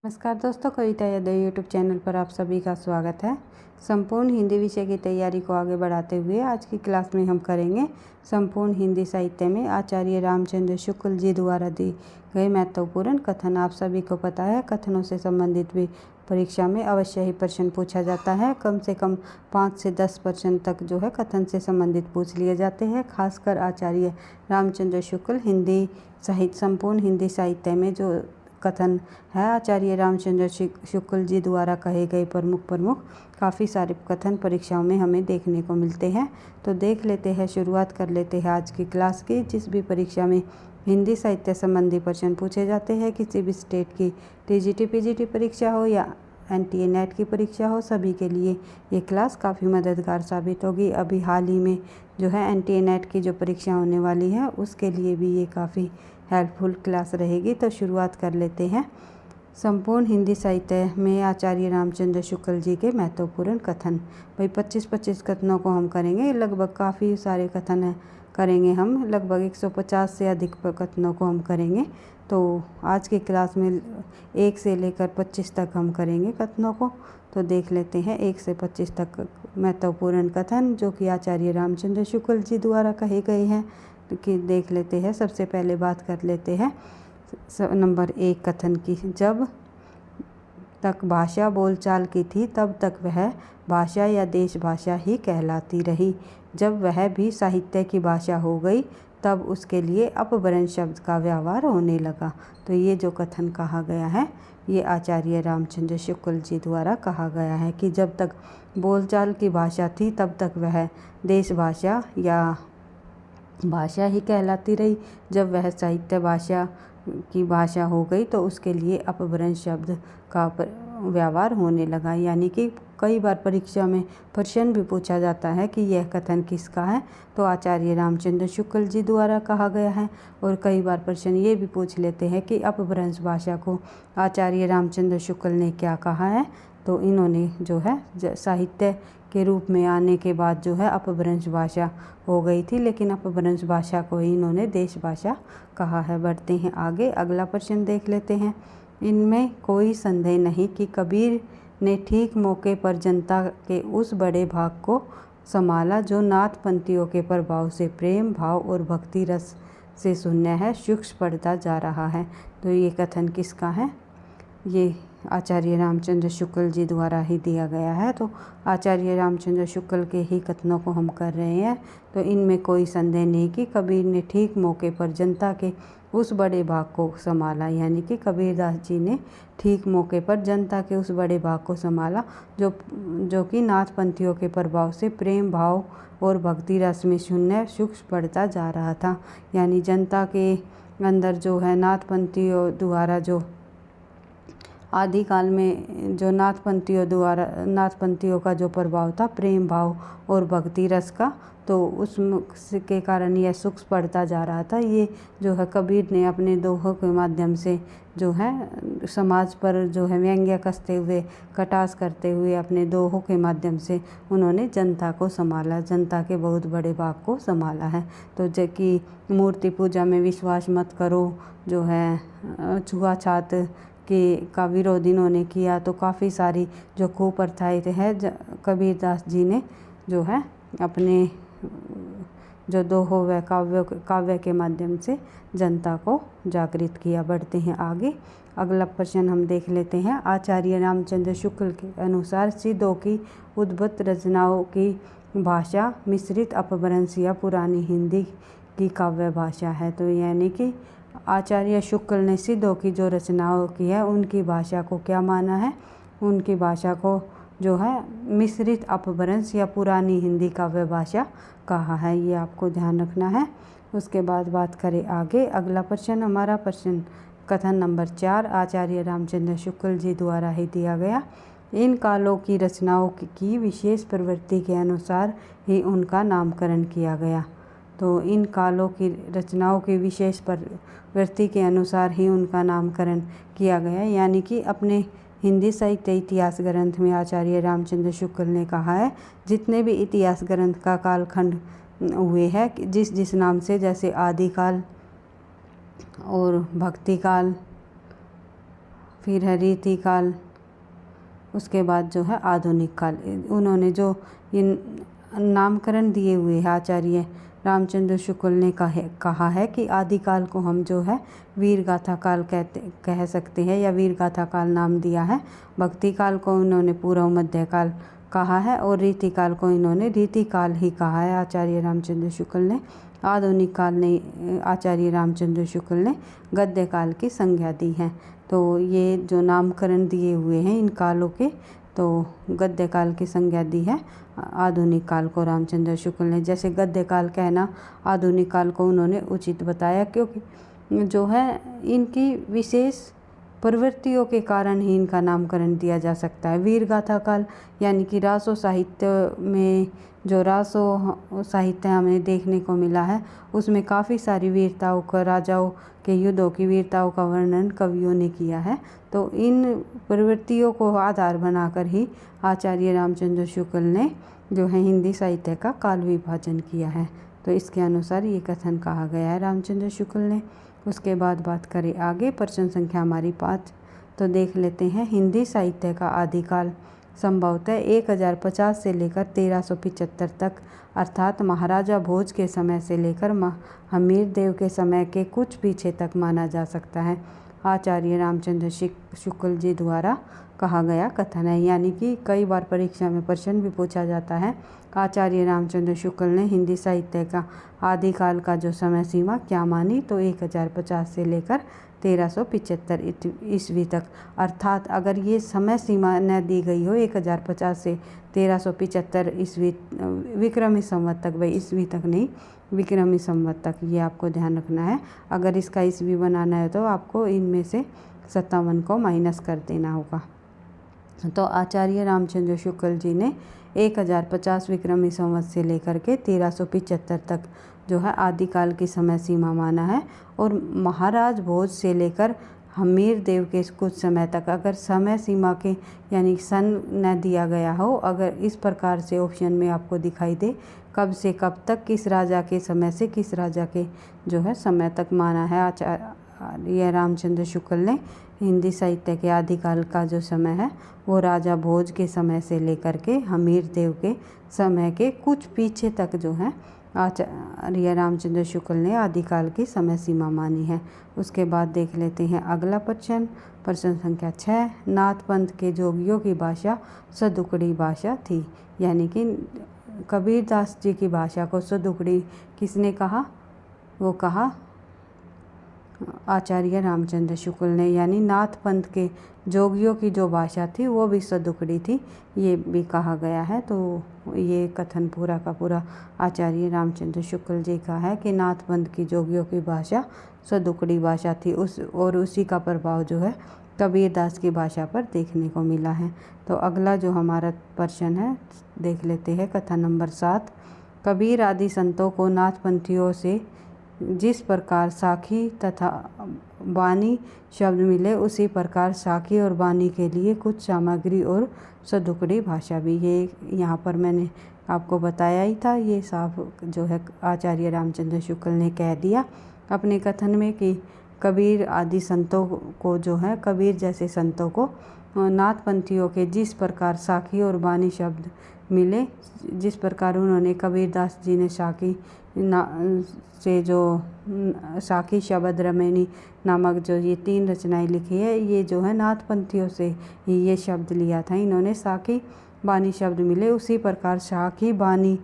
नमस्कार दोस्तों, कविता Yadav YouTube channel पर आप सभी का स्वागत है। संपूर्ण हिंदी विषय की तैयारी को आगे बढ़ाते हुए आज की क्लास में हम करेंगे संपूर्ण हिंदी साहित्य में आचार्य रामचंद्र शुक्ल जी द्वारा दी गए महत्वपूर्ण कथन। आप सभी को पता है, कथनों से संबंधित भी परीक्षा में अवश्य ही प्रश्न पूछा जाता है। कम से कम 5 से 10 प्रश्न तक जो है कथन से संबंधित पूछ लिए जाते हैं। खासकर आचार्य रामचंद्र शुक्ल हिंदी साहित्य संपूर्ण हिंदी साहित्य में जो कथन है आचार्य रामचंद्र शुक्ल जी द्वारा कहे गए प्रमुख काफ़ी सारे कथन परीक्षाओं में हमें देखने को मिलते हैं। तो देख लेते हैं, शुरुआत कर लेते हैं आज की क्लास की। जिस भी परीक्षा में हिंदी साहित्य संबंधी प्रश्न पूछे जाते हैं, किसी भी स्टेट की टीजीटी पीजीटी परीक्षा हो या एनटीए नेट की परीक्षा हो, सभी के लिए ये क्लास काफ़ी मददगार साबित होगी। अभी हाल ही में जो है एनटीए नेट की जो परीक्षा होने वाली है उसके लिए भी ये काफ़ी हेल्पफुल क्लास रहेगी। तो शुरुआत कर लेते हैं। संपूर्ण हिंदी साहित्य में आचार्य रामचंद्र शुक्ल जी के महत्वपूर्ण कथन। भाई 25-25 कथनों को हम करेंगे। लगभग काफ़ी सारे कथन करेंगे हम, लगभग 150 से अधिक कथनों को हम करेंगे। तो आज की क्लास में 1 से लेकर 25 तक हम करेंगे कथनों को। तो देख लेते हैं 1 से 25 तक महत्वपूर्ण कथन जो कि आचार्य रामचंद्र शुक्ल जी द्वारा कहे गए हैं कि देख लेते हैं। सबसे पहले बात कर लेते हैं नंबर 1 कथन की। जब तक भाषा बोलचाल की थी तब तक वह भाषा या देश भाषा ही कहलाती रही। जब वह भी साहित्य की भाषा हो गई तब उसके लिए अपभ्रंश शब्द का व्यवहार होने लगा। तो ये जो कथन कहा गया है ये आचार्य रामचंद्र शुक्ल जी द्वारा कहा गया है कि जब तक बोलचाल की भाषा थी तब तक वह देश भाषा या भाषा ही कहलाती रही। जब वह साहित्य भाषा की भाषा हो गई तो उसके लिए अपभ्रंश शब्द का व्यवहार होने लगा। यानी कि कई बार परीक्षा में प्रश्न भी पूछा जाता है कि यह कथन किसका है, तो आचार्य रामचंद्र शुक्ल जी द्वारा कहा गया है। और कई बार प्रश्न ये भी पूछ लेते हैं कि अपभ्रंश भाषा को आचार्य रामचंद्र शुक्ल ने क्या कहा है। तो इन्होंने जो है साहित्य के रूप में आने के बाद जो है अपभ्रंश भाषा हो गई थी, लेकिन अपभ्रंश भाषा को ही इन्होंने देश भाषा कहा है। बढ़ते हैं आगे, अगला प्रश्न देख लेते हैं। इनमें कोई संदेह नहीं कि कबीर ने ठीक मौके पर जनता के उस बड़े भाग को संभाला जो नाथ पंथियों के प्रभाव से प्रेम भाव और भक्ति रस से शून्य है, सूक्ष्म पड़ता जा रहा है। तो ये कथन किसका है? ये आचार्य रामचंद्र शुक्ल जी द्वारा ही दिया गया है। तो आचार्य रामचंद्र शुक्ल के ही कथनों को हम कर रहे हैं। तो इनमें कोई संदेह नहीं कि कबीर ने ठीक मौके पर जनता के उस बड़े भाग को संभाला। यानी कि कबीरदास जी ने ठीक मौके पर जनता के उस बड़े भाग को संभाला जो कि नाथपंथियों के प्रभाव से प्रेम भाव और भक्ति रस में शून्य सूक्ष्म पड़ता जा रहा था। यानी जनता के अंदर जो है नाथपंथियों द्वारा जो आदिकाल में जो नाथपंथियों का जो प्रभाव था प्रेम भाव और भक्ति रस का, तो उसके कारण यह सूक्ष्म पड़ता जा रहा था। ये जो है कबीर ने अपने दोहों के माध्यम से जो है समाज पर जो है व्यंग्य कसते हुए, कटाक्ष करते हुए अपने दोहों के माध्यम से उन्होंने जनता को संभाला, जनता के बहुत बड़े भाग को संभाला है। तो जो कि मूर्ति पूजा में विश्वास मत करो, जो है छुआछूत का विरोध इन्होंने किया। तो काफ़ी सारी जो कुप्रथाएं हैं कबीरदास जी ने जो है अपने जो दोहों व काव्य के माध्यम से जनता को जागृत किया। बढ़ते हैं आगे, अगला प्रश्न हम देख लेते हैं। आचार्य रामचंद्र शुक्ल के अनुसार सिद्धों की उद्भूत रचनाओं की भाषा मिश्रित अपभ्रंश या पुरानी हिंदी की काव्य भाषा है। तो यानी कि आचार्य शुक्ल ने सिद्धों की जो रचनाओं की है उनकी भाषा को क्या माना है? उनकी भाषा को जो है मिश्रित अपभ्रंश या पुरानी हिंदी काव्य भाषा कहा है। ये आपको ध्यान रखना है। उसके बाद बात करें आगे, अगला प्रश्न हमारा प्रश्न कथन नंबर 4 आचार्य रामचंद्र शुक्ल जी द्वारा ही दिया गया। इन कालों की रचनाओं की विशेष प्रवृत्ति के अनुसार ही उनका नामकरण किया गया। तो इन कालों की रचनाओं की विशेष प्रवृत्ति के अनुसार ही उनका नामकरण किया गया। यानी कि अपने हिंदी साहित्य इतिहास ग्रंथ में आचार्य रामचंद्र शुक्ल ने कहा है जितने भी इतिहास ग्रंथ का कालखंड हुए हैं जिस नाम से, जैसे आदिकाल और भक्ति काल, फिर है रीतिकाल, उसके बाद जो है आधुनिक काल। उन्होंने जो ये नामकरण दिए हुए हैं आचार्य रामचंद्र शुक्ल ने कहा है कि आदिकाल को हम जो है वीर गाथा काल कह सकते हैं, या वीर गाथा काल नाम दिया है। भक्ति काल को उन्होंने पूर्व मध्य काल कहा है, और रीतिकाल को इन्होंने रीतिकाल ही कहा है आचार्य रामचंद्र शुक्ल ने। आधुनिक काल ने आचार्य रामचंद्र शुक्ल ने गद्य काल की संज्ञा दी है। तो ये जो नामकरण दिए हुए हैं इन कालों के, तो गद्य काल की संज्ञा दी है आधुनिक काल को रामचंद्र शुक्ल ने। जैसे गद्य काल कहना आधुनिक काल को उन्होंने उचित बताया, क्योंकि जो है इनकी विशेष प्रवृत्तियों के कारण ही इनका नामकरण दिया जा सकता है। वीर गाथा काल यानी कि रासो साहित्य में जो रासो साहित्य हमें देखने को मिला है, उसमें काफ़ी सारी वीरताओं का, राजाओं के युद्धों की वीरताओं का वर्णन कवियों ने किया है। तो इन प्रवृत्तियों को आधार बनाकर ही आचार्य रामचंद्र शुक्ल ने जो है हिंदी साहित्य का काल विभाजन किया है। तो इसके अनुसार ये कथन कहा गया है रामचंद्र शुक्ल ने। उसके बाद बात करें आगे, प्रश्न संख्या हमारी 5, तो देख लेते हैं। हिंदी साहित्य का आदिकाल संभवतः 1050 से लेकर 1375 तक, अर्थात महाराजा भोज के समय से लेकर हमीर देव के समय के कुछ पीछे तक माना जा सकता है। आचार्य रामचंद्र शुक्ल जी द्वारा कहा गया कथन है, यानी कि कई बार परीक्षा में प्रश्न भी पूछा जाता है, आचार्य रामचंद्र शुक्ल ने हिंदी साहित्य का आदिकाल का जो समय सीमा क्या मानी, तो 1050 से लेकर 1375 ईस्वी तक। अर्थात अगर ये समय सीमा न दी गई हो 1050 से 1375 ईस्वी विक्रमी संवत तक, भाई ईस्वी तक नहीं, विक्रमी संवत तक, ये आपको ध्यान रखना है। अगर इसका ईस्वी बनाना है तो आपको इनमें से 57 को माइनस कर देना होगा। तो आचार्य रामचंद्र शुक्ल जी ने 1050 विक्रमी संवत से लेकर के 1375 तक जो है आदिकाल की समय सीमा माना है, और महाराज भोज से लेकर हमीर देव के कुछ समय तक, अगर समय सीमा के यानी सन न दिया गया हो, अगर इस प्रकार से ऑप्शन में आपको दिखाई दे कब से कब तक, किस राजा के समय से किस राजा के जो है समय तक माना है आचार्य रामचंद्र शुक्ल ने हिंदी साहित्य के आदिकाल का जो समय है वो राजा भोज के समय से लेकर के हमीर देव के समय के कुछ पीछे तक जो है आचार्य रामचंद्र शुक्ल ने आदिकाल की समय सीमा मानी है। उसके बाद देख लेते हैं अगला प्रश्न, प्रश्न संख्या 6। नाथ पंथ के जोगियों की भाषा सदुकड़ी भाषा थी, यानी कि कबीरदास जी की भाषा को सदुकड़ी किसने कहा, वो कहा आचार्य रामचंद्र शुक्ल ने। यानी नाथ पंथ के जोगियों की जो भाषा थी वो भी सदुकड़ी थी, ये भी कहा गया है। तो ये कथन पूरा का पूरा आचार्य रामचंद्र शुक्ल जी का है कि नाथ पंथ की जोगियों की भाषा सदुकड़ी भाषा थी, उसी का प्रभाव जो है कबीरदास की भाषा पर देखने को मिला है। तो अगला जो हमारा प्रश्न है देख लेते हैं, कथन नंबर 7। कबीर आदि संतों को नाथपंथियों से जिस प्रकार साखी तथा बानी शब्द मिले, उसी प्रकार साखी और बानी के लिए कुछ सामग्री और सदुकड़ी भाषा भी। ये यहाँ पर मैंने आपको बताया ही था, ये साफ जो है आचार्य रामचंद्र शुक्ल ने कह दिया अपने कथन में कि कबीर आदि संतों को जो है, कबीर जैसे संतों को नाथपंथियों के जिस प्रकार साखी और बानी शब्द मिले, जिस प्रकार उन्होंने कबीरदास जी ने साखी से जो साखी शब्द रमैनी नामक जो ये 3 रचनाएं लिखी है, ये जो है नाथपंथियों से ही ये शब्द लिया था इन्होंने, साखी बानी शब्द मिले, उसी प्रकार साखी बानी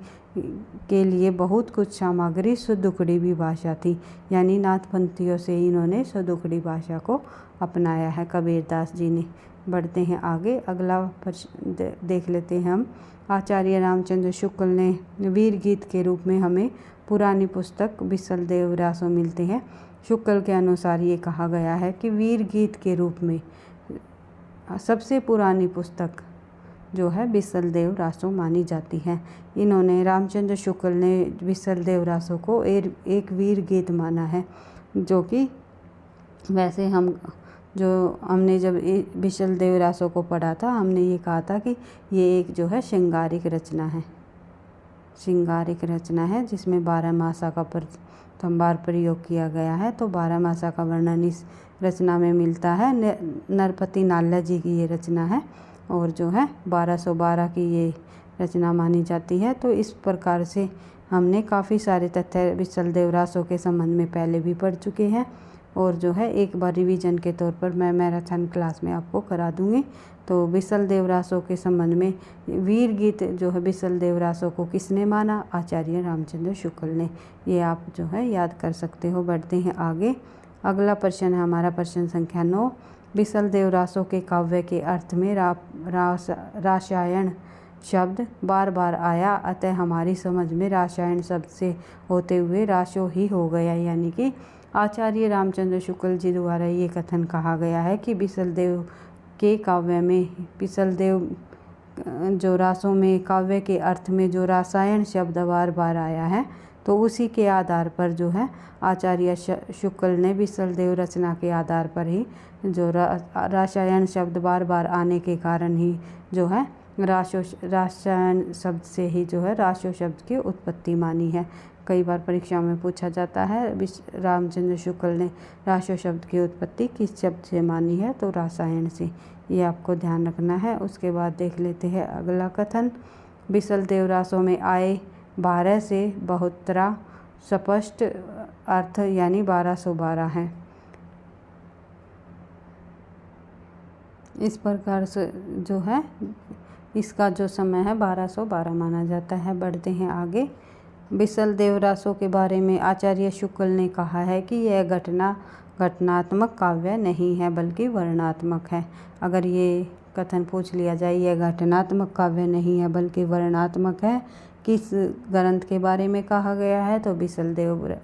के लिए बहुत कुछ सामग्री सदुकड़ी भी भाषा थी। यानी नाथपंथियों से इन्होंने सदुकड़ी भाषा को अपनाया है कबीरदास जी ने। बढ़ते हैं आगे, अगला प्रश्न देख लेते हैं हम। आचार्य रामचंद्र शुक्ल ने वीर गीत के रूप में हमें पुरानी पुस्तक बिसल देव रासो मिलते हैं। शुक्ल के अनुसार ये कहा गया है कि वीर गीत के रूप में सबसे पुरानी पुस्तक जो है बिसल देव रासो मानी जाती है। इन्होंने रामचंद्र शुक्ल ने बिसल देव रासो को एक वीर गीत माना है, जो कि वैसे हमने जब बिसल देव रासो को पढ़ा था, हमने ये कहा था कि ये एक जो है श्रृंगारिक रचना है, श्रृंगार एक रचना है जिसमें 12 मासा का प्रथम बार प्रयोग किया गया है। तो 12 मासा का वर्णन इस रचना में मिलता है। नरपति नाल्ला जी की ये रचना है और जो है 1212 की ये रचना मानी जाती है। तो इस प्रकार से हमने काफ़ी सारे तथ्य विसल देवरासों के संबंध में पहले भी पढ़ चुके हैं और जो है एक बार रिवीजन के तौर पर मैं मैराथन क्लास में आपको करा दूंगी। तो विसल देवरासों के संबंध में वीर गीत जो है विसल देवरासों को किसने माना? आचार्य रामचंद्र शुक्ल ने। ये आप जो है याद कर सकते हो। बढ़ते हैं आगे। अगला प्रश्न है हमारा प्रश्न संख्या 9। विसल देवरासों के काव्य के अर्थ में रासायन शब्द बार बार आया, अतः हमारी समझ में रासायन शब्द से होते हुए रासो ही हो गया। यानी कि आचार्य रामचंद्र शुक्ल जी द्वारा ये कथन कहा गया है कि विसल देव के काव्य में विसल देव जो रासों में काव्य के अर्थ में जो रासायन शब्द बार बार आया है, तो उसी के आधार पर जो है आचार्य शुक्ल ने विसल देव रचना के आधार पर ही जो रासायन शब्द बार बार आने के कारण ही जो है रासायन शब्द से ही जो है रासो शब्द की उत्पत्ति मानी है। कई बार परीक्षा में पूछा जाता है रामचंद्र शुक्ल ने रासो शब्द की उत्पत्ति किस शब्द से मानी है? तो रासायन से। ये आपको ध्यान रखना है। उसके बाद देख लेते हैं अगला कथन। विसल देवरासों में आए 12 से बहुतरा स्पष्ट अर्थ यानी 1212 है। इस प्रकार से जो है इसका जो समय है 1212 माना जाता है। बढ़ते हैं आगे। विसल देवरासों के बारे में आचार्य शुक्ल ने कहा है कि यह घटनात्मक काव्य नहीं है बल्कि वर्णनात्मक है। अगर ये कथन पूछ लिया जाए यह घटनात्मक काव्य नहीं है बल्कि वर्णनात्मक है, किस ग्रंथ के बारे में कहा गया है? तो विसल देव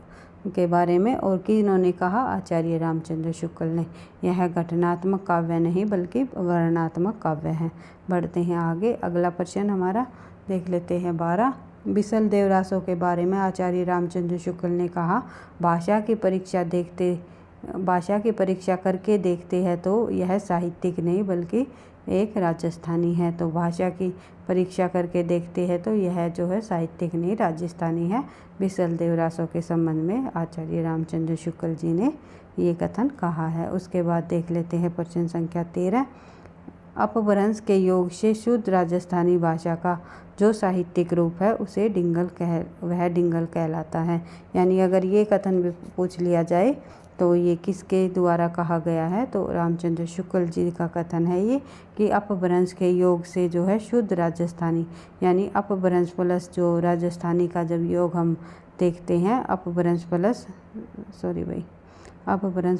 के बारे में। और किन्होंने कहा? आचार्य रामचंद्र शुक्ल ने। यह घटनात्मक काव्य नहीं बल्कि वर्णनात्मक काव्य है। बढ़ते हैं आगे। अगला प्रश्न हमारा देख लेते हैं 12। विसल देवरासों के बारे में आचार्य रामचंद्र शुक्ल ने कहा, भाषा की परीक्षा करके देखते हैं तो यह साहित्यिक नहीं बल्कि एक राजस्थानी है। तो भाषा की परीक्षा करके देखते हैं तो यह जो है साहित्यिक नहीं राजस्थानी है। विसल देवरासों के संबंध में आचार्य रामचंद्र शुक्ल जी ने ये कथन कहा है। उसके बाद देख लेते हैं प्रश्न संख्या 13। अपभ्रंश के योग से शुद्ध राजस्थानी भाषा का जो साहित्यिक रूप है उसे डिंगल कहलाता है। यानी अगर ये कथन भी पूछ लिया जाए तो ये किसके द्वारा कहा गया है? तो रामचंद्र शुक्ल जी का कथन है ये कि अपभ्रंश के योग से जो है शुद्ध राजस्थानी यानी अपभ्रंश प्लस जो राजस्थानी का जब योग हम देखते हैं अपभ्रंश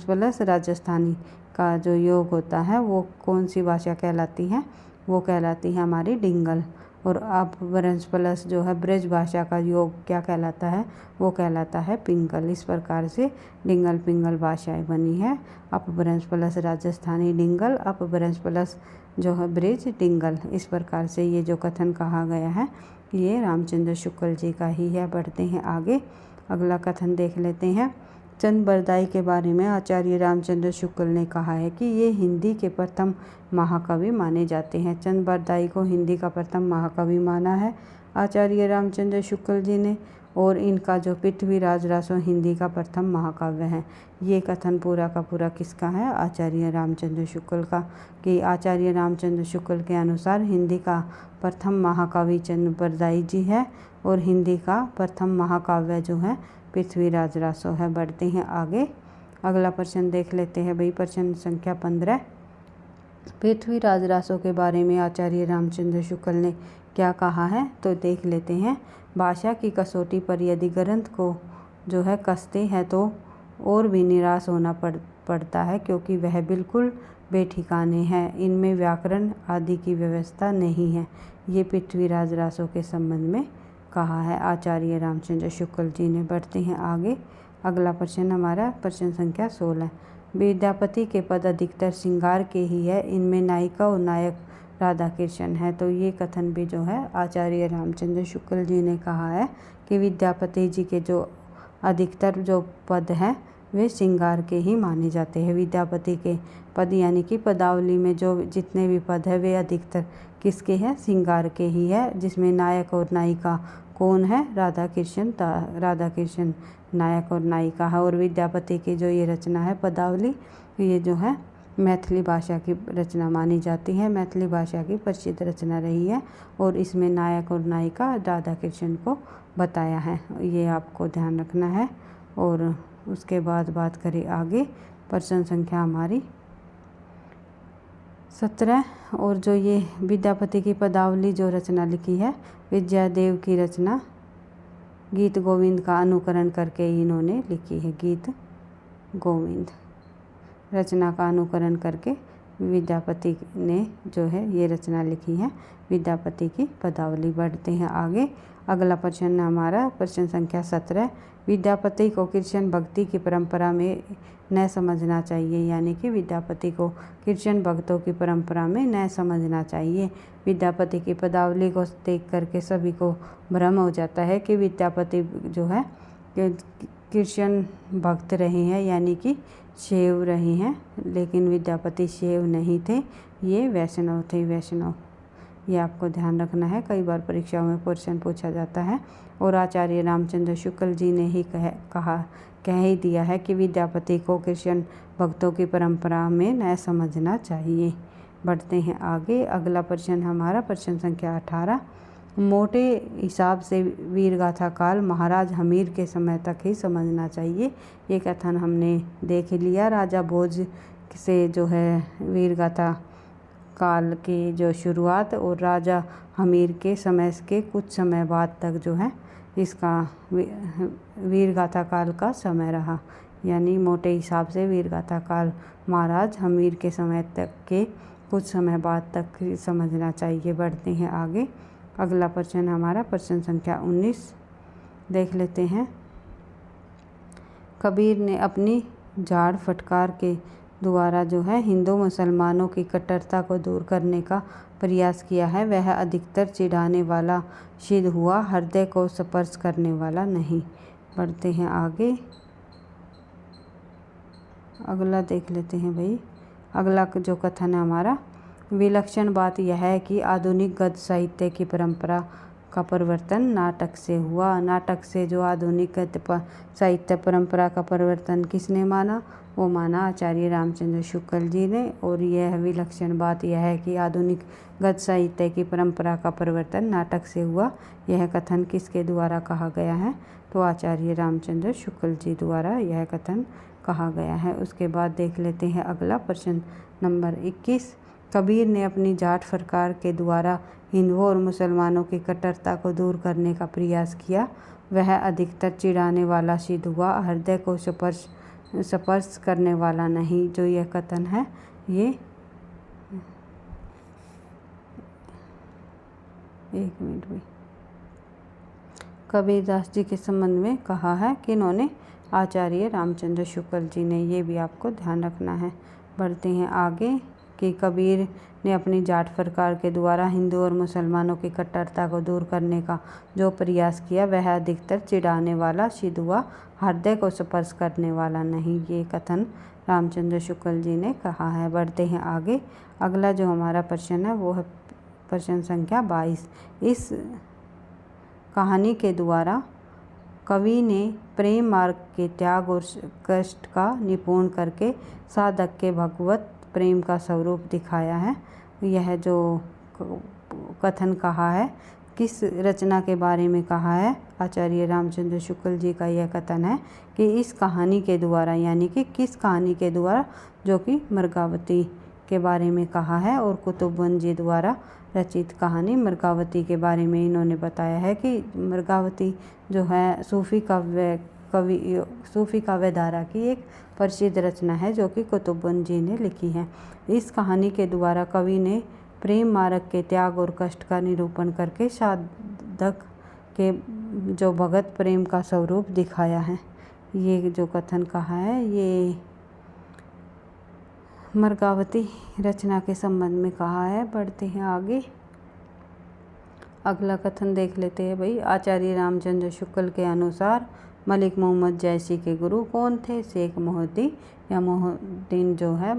प्लस राजस्थानी का जो योग होता है वो कौन सी भाषा कहलाती है? वो कहलाती है हमारी डिंगल। और अपभ्रंश प्लस जो है ब्रज भाषा का योग क्या कहलाता है? वो कहलाता है पिंगल। इस प्रकार से डिंगल पिंगल भाषाएं बनी है। अपभ्रंश प्लस राजस्थानी डिंगल, अपभ्रंश प्लस जो है ब्रज डिंगल। इस प्रकार से ये जो कथन कहा गया है ये रामचंद्र शुक्ल जी का ही है। बढ़ते हैं आगे। अगला कथन देख लेते हैं। चंद बरदाई के बारे में आचार्य रामचंद्र शुक्ल ने कहा है कि ये हिंदी के प्रथम महाकवि माने जाते हैं। चंद बरदाई को हिंदी का प्रथम महाकवि माना है आचार्य रामचंद्र शुक्ल जी ने। और इनका जो पृथ्वीराज रासो हिंदी का प्रथम महाकाव्य है। ये कथन पूरा का पूरा किसका है? आचार्य रामचंद्र शुक्ल का। कि आचार्य रामचंद्र शुक्ल के अनुसार हिंदी का प्रथम महाकवि चंद बरदाई जी है और हिंदी का प्रथम महाकाव्य जो है पृथ्वीराज रासो है। बढ़ते हैं आगे। अगला प्रश्न देख लेते हैं भाई प्रश्न संख्या 15। पृथ्वीराज रासो के बारे में आचार्य रामचंद्र शुक्ल ने क्या कहा है? तो देख लेते हैं। भाषा की कसौटी पर यदि ग्रंथ को जो है कसते हैं तो और भी निराश होना पड़ता है क्योंकि वह बिल्कुल बेठिकाने हैं। इनमें व्याकरण आदि की व्यवस्था नहीं है। ये पृथ्वीराज रासो के संबंध में कहा है आचार्य रामचंद्र शुक्ल जी ने। बढ़ते हैं आगे। अगला प्रश्न हमारा प्रश्न संख्या 16। विद्यापति के पद अधिकतर श्रृंगार के ही है, इनमें नायिका और नायक राधा कृष्ण है। तो ये कथन भी जो है आचार्य रामचंद्र शुक्ल जी ने कहा है कि विद्यापति जी के जो अधिकतर जो पद हैं वे श्रृंगार के ही माने जाते हैं। विद्यापति के पद यानी कि पदावली में जो जितने भी पद है वे अधिकतर किसके हैं? श्रृंगार के ही है, जिसमें नायक और नायिका कौन है? राधा कृष्ण नायक और नायिका है। और विद्यापति की जो ये रचना है पदावली, ये जो है मैथिली भाषा की रचना मानी जाती है, मैथिली भाषा की प्रसिद्ध रचना रही है। और इसमें नायक और नायिका राधा कृष्ण को बताया है, ये आपको ध्यान रखना है। और उसके बाद बात करें आगे, प्रश्न संख्या हमारी 17। और जो ये विद्यापति की पदावली जो रचना लिखी है, विद्यादेव की रचना गीत गोविंद का अनुकरण करके इन्होंने लिखी है। गीत गोविंद रचना का अनुकरण करके विद्यापति ने जो है ये रचना लिखी है, विद्यापति की पदावली। बढ़ते हैं आगे, अगला प्रश्न हमारा प्रश्न संख्या 17। विद्यापति को कृष्ण भक्ति की परंपरा में न समझना चाहिए, यानी कि विद्यापति को कृष्ण भक्तों की परंपरा में न समझना चाहिए। विद्यापति की पदावली को देख करके सभी को भ्रम हो जाता है कि विद्यापति जो है कृष्ण भक्त रहे हैं, यानी कि शैव रहे हैं, लेकिन विद्यापति शैव नहीं थे, ये वैष्णव थे, वैष्णव। ये आपको ध्यान रखना है, कई बार परीक्षाओं में प्रश्न पूछा जाता है। और आचार्य रामचंद्र शुक्ल जी ने ही कह ही दिया है कि विद्यापति को कृष्ण भक्तों की परंपरा में न समझना चाहिए। बढ़ते हैं आगे, अगला प्रश्न हमारा प्रश्न संख्या 18। मोटे हिसाब से वीरगाथा काल महाराज हमीर के समय तक ही समझना चाहिए। ये कथन हमने देख लिया। राजा भोज से जो है वीरगाथा काल की जो शुरुआत और राजा हमीर के समय के कुछ समय बाद तक जो है इसका वीरगाथा काल का समय रहा, यानी मोटे हिसाब से वीरगाथा काल महाराज हमीर के समय तक के कुछ समय बाद तक समझना चाहिए। बढ़ते हैं आगे, अगला प्रश्न हमारा प्रश्न संख्या 19 देख लेते हैं। कबीर ने अपनी झाड़ फटकार के द्वारा जो है हिंदू मुसलमानों की कट्टरता को दूर करने का प्रयास किया है। वह अधिकतर चिढ़ाने वाला सिद्ध हुआ, हृदय को स्पर्श करने वाला नहीं। बढ़ते हैं आगे, अगला देख लेते हैं भाई। अगला जो कथन है हमारा, विलक्षण बात यह है कि आधुनिक गद्य साहित्य की परंपरा का परिवर्तन नाटक से हुआ। नाटक से जो आधुनिक गद्य साहित्य परंपरा का परिवर्तन किसने माना? वो माना आचार्य रामचंद्र शुक्ल जी ने। और यह विलक्षण बात यह है कि आधुनिक गद्य साहित्य की परंपरा का परिवर्तन नाटक से हुआ, यह कथन किसके द्वारा कहा गया है? तो आचार्य रामचंद्र शुक्ल जी द्वारा यह कथन कहा गया है। उसके बाद देख लेते हैं अगला प्रश्न नंबर 21। कबीर ने अपनी जाट फटकार के द्वारा हिंदुओं और मुसलमानों की कट्टरता को दूर करने का प्रयास किया। वह अधिकतर चिढ़ाने वाला सिद्ध हुआ, हृदय को स्पर्श करने वाला नहीं। जो यह कथन है ये एक मिनट भी कबीरदास जी के संबंध में कहा है कि इन्होंने आचार्य रामचंद्र शुक्ल जी ने, ये भी आपको ध्यान रखना है। बढ़ते हैं आगे कि कबीर ने अपनी जाट फटकार के द्वारा हिंदू और मुसलमानों की कट्टरता को दूर करने का जो प्रयास किया वह अधिकतर चिढ़ाने वाला सिद्ध हुआ, हृदय को स्पर्श करने वाला नहीं। ये कथन रामचंद्र शुक्ल जी ने कहा है। बढ़ते हैं आगे, अगला जो हमारा प्रश्न है वो है प्रश्न संख्या 22। इस कहानी के द्वारा कवि ने प्रेम मार्ग के त्याग और कष्ट का निरूपण करके साधक के भगवत प्रेम का स्वरूप दिखाया है। यह जो कथन कहा है किस रचना के बारे में कहा है? आचार्य रामचंद्र शुक्ल जी का यह कथन है कि इस कहानी के द्वारा, यानी कि किस कहानी के द्वारा, जो कि मृगावती के बारे में कहा है। और कुतुबुद्दीन जी द्वारा रचित कहानी मृगावती के बारे में इन्होंने बताया है कि मृगावती जो है सूफी काव्य धारा की एक प्रसिद्ध रचना है जो कि कुतुबुद्दीन जी ने लिखी है। इस कहानी के द्वारा कवि ने प्रेम मार्ग के त्याग और कष्ट का निरूपण करके साधक के जो भगत प्रेम का स्वरूप दिखाया है। ये जो कथन कहा है ये मृगावती रचना के संबंध में कहा है। बढ़ते हैं आगे, अगला कथन देख लेते हैं भाई। आचार्य रामचंद्र शुक्ल के अनुसार मलिक मोहम्मद जैसी के गुरु कौन थे? शेख मोहिउद्दीन या मोहिउद्दीन जो है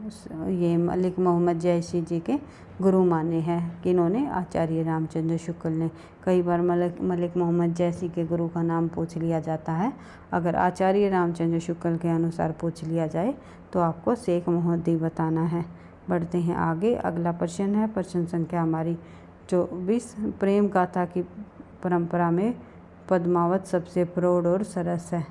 ये मलिक मोहम्मद जैसी जी के गुरु माने हैं। किन्होंने? आचार्य रामचंद्र शुक्ल ने। कई बार मलिक मोहम्मद जैसी के गुरु का नाम पूछ लिया जाता है। अगर आचार्य रामचंद्र शुक्ल के अनुसार पूछ लिया जाए तो आपको शेख मोहद्दी बताना है। बढ़ते हैं आगे। अगला प्रश्न है प्रश्न संख्या हमारी 24। प्रेम गाथा की परंपरा में पद्मावत सबसे प्रौढ़ और सरस है,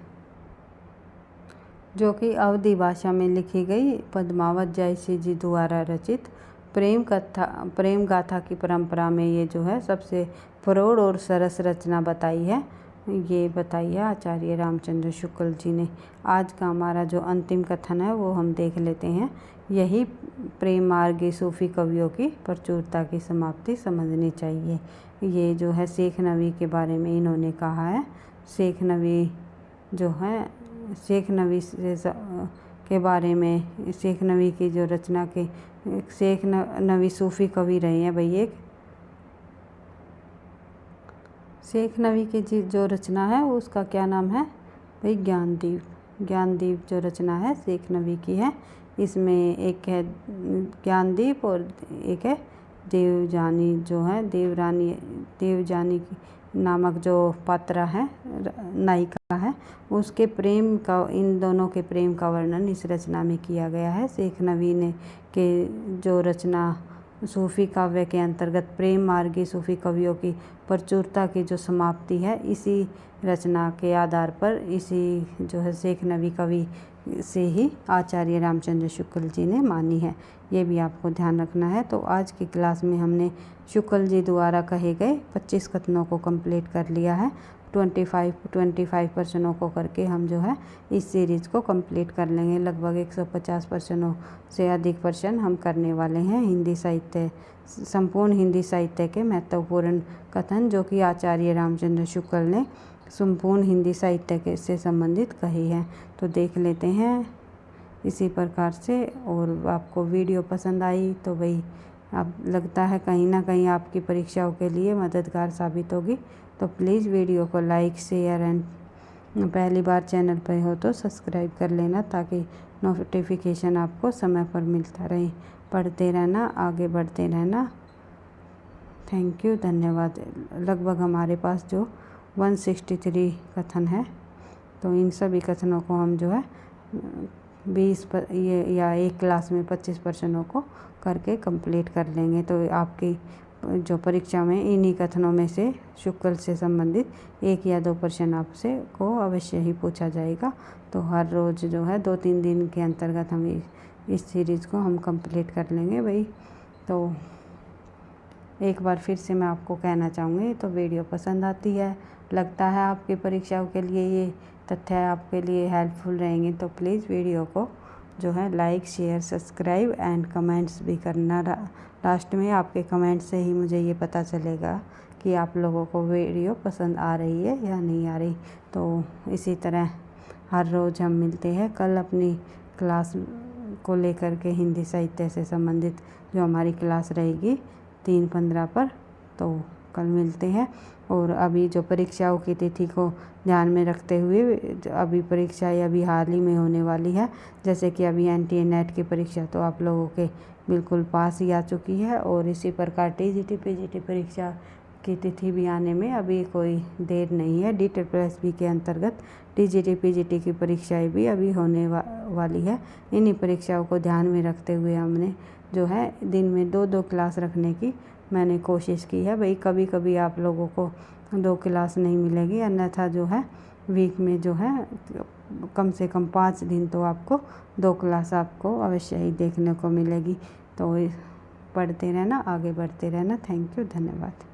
जो कि अवधी भाषा में लिखी गई पद्मावत जयसी जी द्वारा रचित प्रेम गाथा की परंपरा में ये जो है सबसे प्रौढ़ और सरस रचना बताई है। ये बताई है आचार्य रामचंद्र शुक्ल जी ने। आज का हमारा जो अंतिम कथन है वो हम देख लेते हैं। यही प्रेम मार्गी सूफी कवियों की प्रचुरता की समाप्ति समझनी चाहिए। ये जो है शेख नबी के बारे में इन्होंने कहा है। शेख नबी जो है, शेख नबी के बारे में, शेख नबी की जो रचना के शेख नबी सूफी कवि रहे हैं भाई। एक शेख नबी की जो रचना है उसका क्या नाम है भाई? ज्ञानदीप। ज्ञानदीप जो रचना है शेख नबी की है। इसमें एक है ज्ञानदीप और एक है देवजानी, जो है देवजानी नामक जो पात्रा है, नायिका है, उसके प्रेम का, इन दोनों के प्रेम का वर्णन इस रचना में किया गया है। शेख नबी ने के जो रचना सूफ़ी काव्य के अंतर्गत प्रेम मार्गी सूफ़ी कवियों की प्रचुरता की जो समाप्ति है, इसी रचना के आधार पर, इसी जो है शेख नबी कवि से ही आचार्य रामचंद्र शुक्ल जी ने मानी है। ये भी आपको ध्यान रखना है। तो आज की क्लास में हमने शुक्ल जी द्वारा कहे गए 25 कथनों को कंप्लीट कर लिया है। 25 प्रश्नों को करके हम जो है इस सीरीज़ को कंप्लीट कर लेंगे। लगभग 150 प्रश्नों से अधिक प्रश्न हम करने वाले हैं। हिंदी साहित्य, संपूर्ण हिंदी साहित्य के महत्वपूर्ण कथन जो कि आचार्य रामचंद्र शुक्ल ने संपूर्ण हिंदी साहित्य के से संबंधित कही है। तो देख लेते हैं इसी प्रकार से। और आपको वीडियो पसंद आई तो भाई अब लगता है कहीं ना कहीं आपकी परीक्षाओं के लिए मददगार साबित होगी। तो प्लीज़ वीडियो को लाइक, शेयर एंड पहली बार चैनल पर हो तो सब्सक्राइब कर लेना, ताकि नोटिफिकेशन आपको समय पर मिलता रहे। पढ़ते रहना, आगे बढ़ते रहना। थैंक यू, धन्यवाद। लगभग हमारे पास जो 163 कथन है, तो इन सभी कथनों को हम जो है 20 या एक क्लास में 25 प्रश्नों को करके कंप्लीट कर लेंगे। तो आपकी जो परीक्षा में इन्हीं कथनों में से शुक्ल से संबंधित 1 या 2 प्रश्न आपसे को अवश्य ही पूछा जाएगा। तो हर रोज़ जो है 2-3 दिन के अंतर्गत हम इस सीरीज़ को हम कंप्लीट कर लेंगे भाई। तो एक बार फिर से मैं आपको कहना चाहूँगी, तो वीडियो पसंद आती है, लगता है आपकी परीक्षाओं के लिए ये तथ्य आपके लिए हेल्पफुल रहेंगे, तो प्लीज़ वीडियो को जो है like, share, subscribe and comments भी करना। लास्ट में आपके कमेंट से ही मुझे ये पता चलेगा कि आप लोगों को वीडियो पसंद आ रही है या नहीं आ रही। तो इसी तरह हर रोज़ हम मिलते हैं। कल अपनी क्लास को लेकर के हिंदी साहित्य से संबंधित जो हमारी क्लास रहेगी 3:15 पर, तो कल मिलते हैं। और अभी जो परीक्षाओं की तिथि को ध्यान में रखते हुए, अभी परीक्षा अभी हाल ही में होने वाली है, जैसे कि अभी NTA नेट की परीक्षा तो आप लोगों के बिल्कुल पास ही आ चुकी है। और इसी प्रकार TGT PGT परीक्षा की तिथि भी आने में अभी कोई देर नहीं है। DSSB के अंतर्गत TGT PGT की परीक्षाएँ भी अभी होने वाली है। इन्हीं परीक्षाओं को ध्यान में रखते हुए हमने जो है दिन में 2-2 क्लास रखने की मैंने कोशिश की है भाई। कभी कभी आप लोगों को 2 क्लास नहीं मिलेगी, अन्यथा जो है वीक में जो है कम से कम 5 दिन तो आपको 2 क्लास आपको अवश्य ही देखने को मिलेगी। तो पढ़ते रहना, आगे बढ़ते रहना। थैंक यू, धन्यवाद।